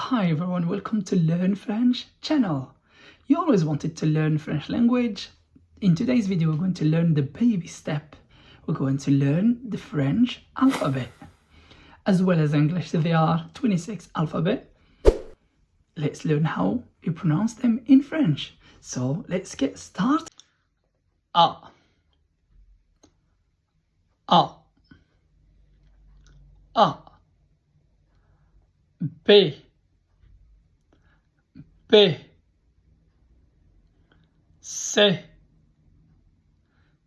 Hi everyone, welcome to Learn French channel. You always wanted to learn French language. In today's video, we're going to learn the baby step. We're going to learn the French alphabet. As well as English, there are 26 alphabet. Let's learn how you pronounce them in French. So let's get started. A. A. A. B. B. C.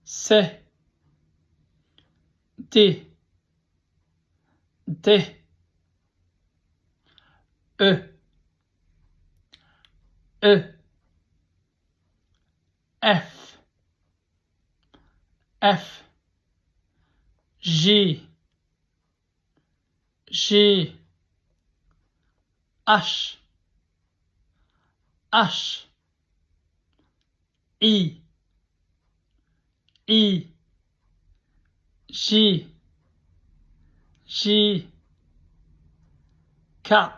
C. D. D. E. E. F. F. J. J. H. H. I. I. J. J. K.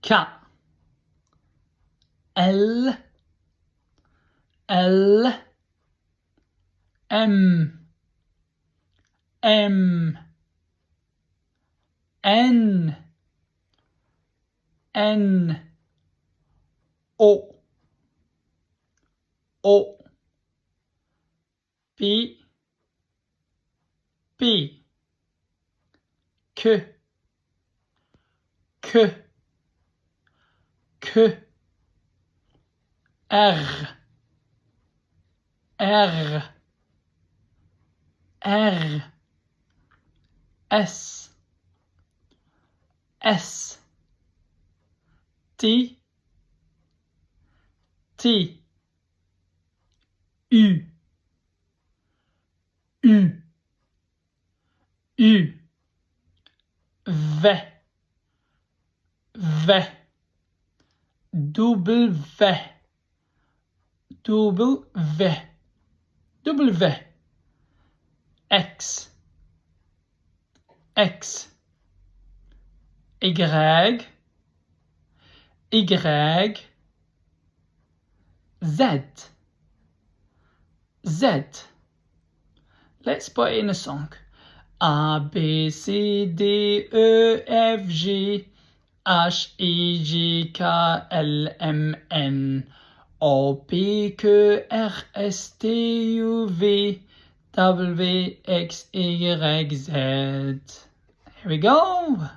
K. L. L. M. M. N. N. O. O. P. P. Q. Q. Q. R. R. R. S. S. T. T. U. U. U. V. V. W. W. W. X. X. Y. Y. Z. Z. Let's put it in a song. A, B, C, D, E, F, G, H, I, J, K, L, M, N, O, P, Q, R, S, T, U, V, W, X, Y, Z. Here we go.